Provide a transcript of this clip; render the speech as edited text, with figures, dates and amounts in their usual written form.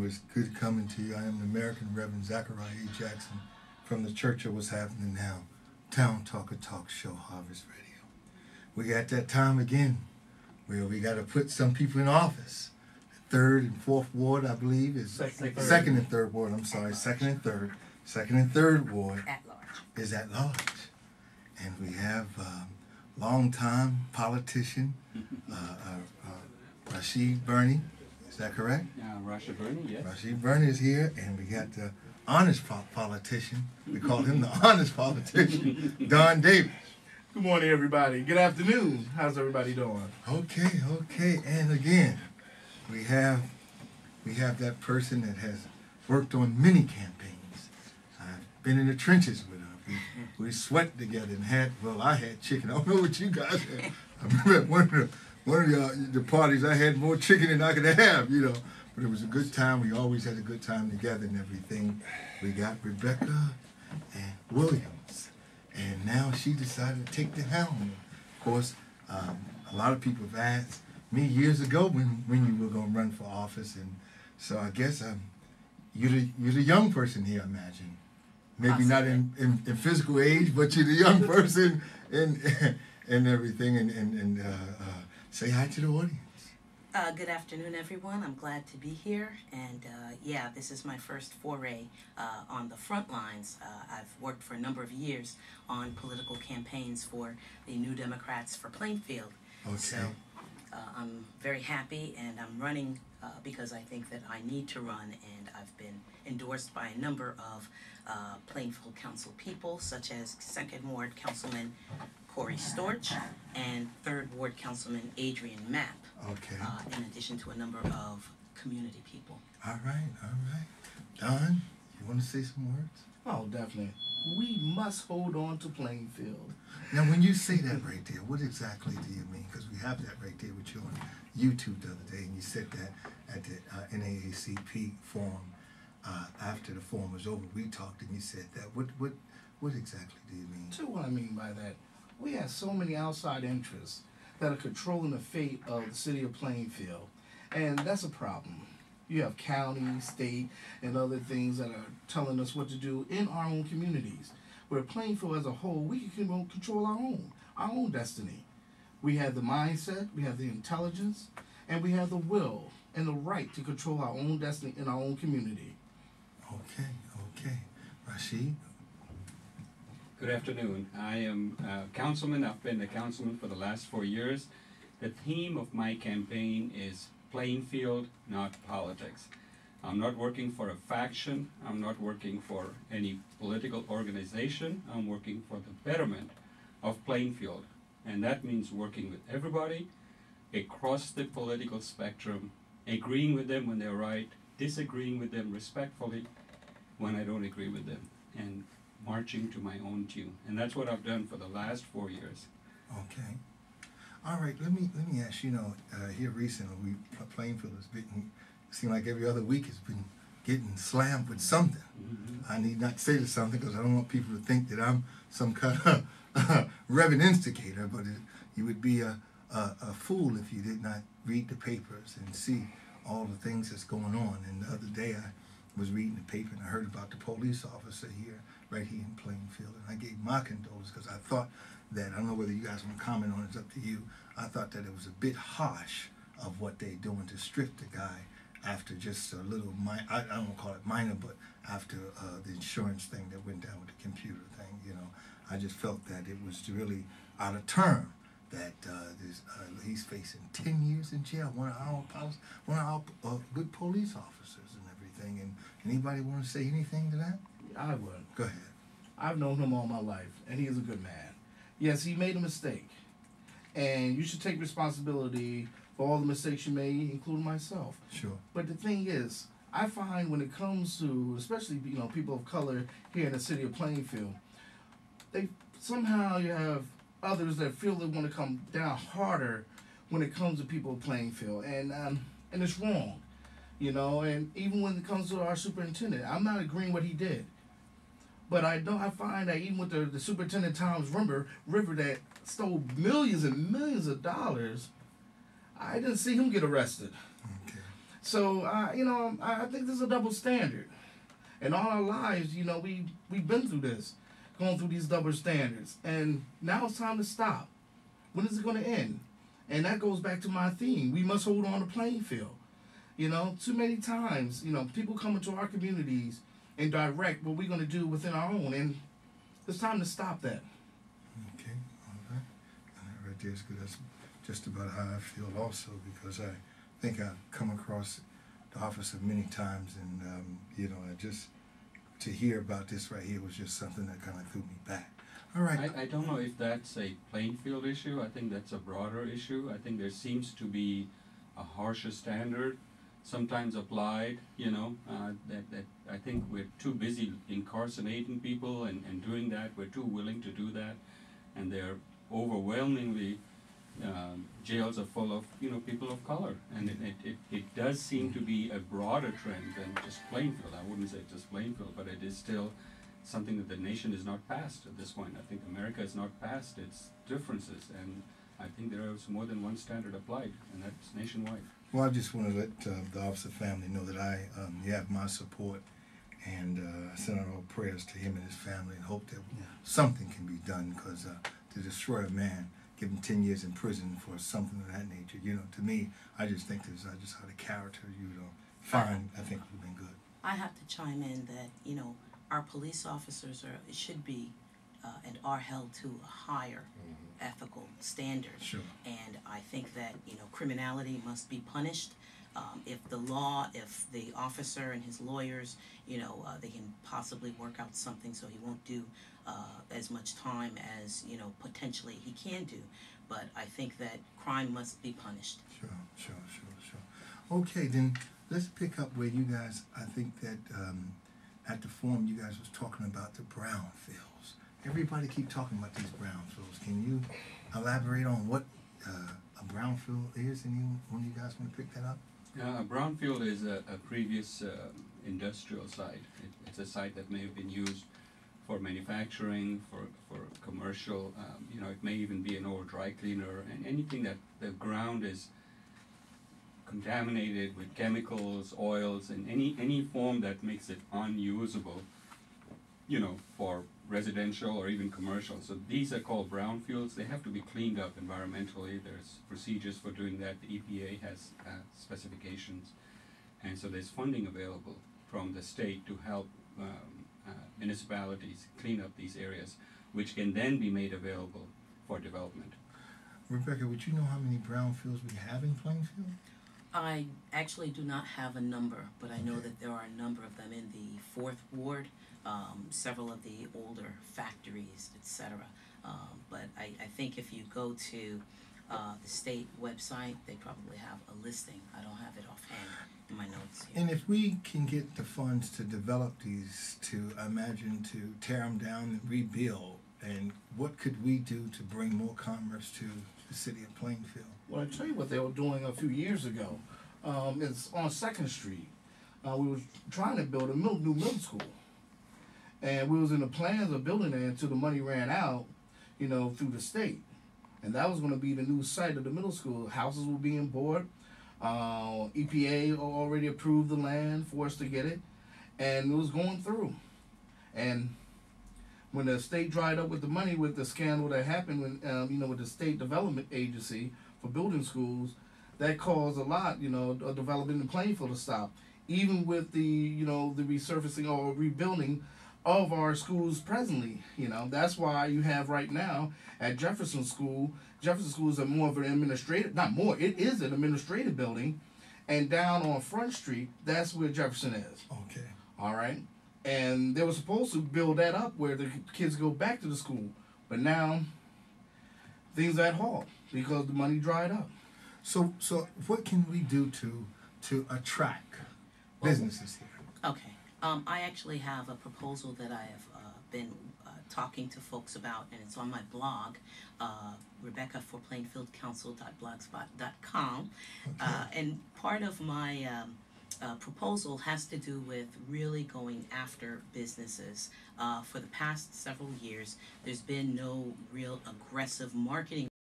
it's good coming to you. I am the American Reverend Zachariah A. Jackson from the Church of What's Happening Now, Town Talker Talk Show, Harvest Radio. We got that time again where we got to put some people in office. Third and fourth ward, I believe, is second and third ward. I'm sorry, second and third. Second and third ward is at large. And we have longtime politician Rasid Buney. Is that correct? Rasid Buney, yes. Rasid Buney is here, and we got the honest politician. We call him the honest politician, Don Davis. Good morning, everybody. Good afternoon. How's everybody doing? Okay. And again, we have that person that has worked on many campaigns. I've been in the trenches with her. We sweat together and I had chicken. I don't know what you guys had. I remember at one of the parties, I had more chicken than I could have, you know. But it was a good time. We always had a good time together and everything. We got Recacca and Williams. And now she decided to take the helm. Of course, a lot of people have asked me years ago when you were going to run for office. And so I guess you're the young person here, I imagine. Maybe not in physical age, but you're the young person and everything. And say hi to the audience. Good afternoon, everyone. I'm glad to be here. And yeah, this is my first foray on the front lines. I've worked for a number of years on political campaigns for the New Democrats for Plainfield. Okay. So I'm very happy, and I'm running because I think that I need to run, and I've been endorsed by a number of Plainfield Council people, such as 2nd Ward Councilman Corey Storch and 3rd Ward Councilman Adrian Mapp. Okay. In addition to a number of community people. All right. Don, you want to say some words? Oh, definitely. We must hold on to Plainfield. Now, when you say that right there, what exactly do you mean? Because we have that right there with you on YouTube the other day, and you said that at the NAACP forum. After the forum was over, we talked, and you said that. What exactly do you mean? So what I mean by that, we have so many outside interests that are controlling the fate of the city of Plainfield, and that's a problem. You have county, state, and other things that are telling us what to do in our own communities. Where Plainfield as a whole, we can control our own destiny. We have the mindset, we have the intelligence, and we have the will and the right to control our own destiny in our own community. Okay. Rasid? Good afternoon. I am a councilman. I've been a councilman for the last 4 years. The theme of my campaign is Plainfield, not politics. I'm not working for a faction. I'm not working for any political organization. I'm working for the betterment of Plainfield. And that means working with everybody across the political spectrum, agreeing with them when they're right, disagreeing with them respectfully when I don't agree with them, and marching to my own tune. And that's what I've done for the last 4 years. Okay. All right, let me ask you, here recently, Plainfield has been, seemed like every other week has been getting slammed with something. Mm-hmm. I need not say something because I don't want people to think that I'm some kind of reverend instigator, but you would be a fool if you did not read the papers and see all the things that's going on. And the other day I was reading the paper and I heard about the police officer right here in Plainfield, and I gave my condolences because I thought that, I don't know whether you guys want to comment on it, it's up to you, I thought that it was a bit harsh of what they're doing to strip the guy after just a little, I don't want to call it minor, but after the insurance thing that went down with the computer thing, I just felt that it was really out of term that he's facing 10 years in jail, one of our good police officers and everything. And anybody want to say anything to that? I would. Go ahead. I've known him all my life, and he is a good man. Yes, he made a mistake, and you should take responsibility for all the mistakes you made, including myself. Sure. But the thing is, I find when it comes to, especially people of color here in the city of Plainfield, somehow you have others that feel they want to come down harder when it comes to people of Plainfield, and it's wrong, And even when it comes to our superintendent, I'm not agreeing what he did. But I find that even with the superintendent Tom's River that stole millions and millions of dollars, I didn't see him get arrested. Okay. So, I think there's a double standard. And all our lives, we've been through this, going through these double standards. And now it's time to stop. When is it going to end? And that goes back to my theme. We must hold on the playing field. Too many times, people come into our communities and direct what we're going to do within our own. And it's time to stop that. Okay, all right. And that right there is good. That's just about how I feel also, because I think I've come across the officer many times, and I just, to hear about this right here was just something that kind of threw me back. All right. I don't know if that's a playing field issue. I think that's a broader issue. I think there seems to be a harsher standard sometimes applied, that I think we're too busy incarcerating people and doing that. We're too willing to do that, and they're overwhelmingly, jails are full of, people of color, and it does seem to be a broader trend than just Plainfield. I wouldn't say just Plainfield, but it is still something that the nation is not past at this point. I think America is not past its differences, and I think there is more than one standard applied, and that's nationwide. Well, I just want to let the officer family know that you have my support, and I send out all prayers to him and his family, and hope that something can be done, because to destroy a man, give him 10 years in prison for something of that nature, to me, I just think this is just how the character, find, I think would have been good. I have to chime in that, our police officers should be and are held to a higher ethical standard. Sure. And I think that, criminality must be punished. If the officer and his lawyers, they can possibly work out something so he won't do as much time as, potentially he can do. But I think that crime must be punished. Sure. Okay, then let's pick up where you guys, I think that at the forum you guys was talking about the brownfields. Everybody keep talking about these brownfields. Can you elaborate on what a brownfield is? Anyone you guys want to pick that up? A brownfield is a previous industrial site. It's a site that may have been used for manufacturing, for commercial, it may even be an old dry cleaner, and anything that the ground is contaminated with chemicals, oils, and any form that makes it unusable, for residential or even commercial. So these are called brownfields. They have to be cleaned up environmentally. There's procedures for doing that. The EPA has specifications, and so there's funding available from the state to help municipalities clean up these areas, which can then be made available for development. Rebecca, would you know how many brownfields we have in Plainfield? I actually do not have a number, but I know that there are a number of them in the 4th Ward, several of the older factories, etc. But I think if you go to the state website, they probably have a listing. I don't have it offhand in my notes here. And if we can get the funds to develop these, to tear them down and rebuild, and what could we do to bring more commerce to the city of Plainfield? Well, I'll tell you what they were doing a few years ago. It's on 2nd Street. We were trying to build a new middle school. And we was in the plans of building it until the money ran out, through the state. And that was going to be the new site of the middle school. Houses were being bought. EPA already approved the land for us to get it. And it was going through. And when the state dried up with the money, with the scandal that happened when, with the state development agency for building schools, that caused a lot, of development in Plainfield to stop. Even with the, the resurfacing or rebuilding of our schools presently, that's why you have right now at Jefferson School is a more of an administrative, not more, it is an administrative building, and down on Front Street, that's where Jefferson is. Okay. All right. And they were supposed to build that up where the kids go back to the school. But now, things at halt because the money dried up. So what can we do to attract businesses here? Okay. I actually have a proposal that I have been talking to folks about, and it's on my blog, Recacca for PlainfieldCouncil.blogspot.com. And part of my proposal has to do with really going after businesses. For the past several years, there's been no real aggressive marketing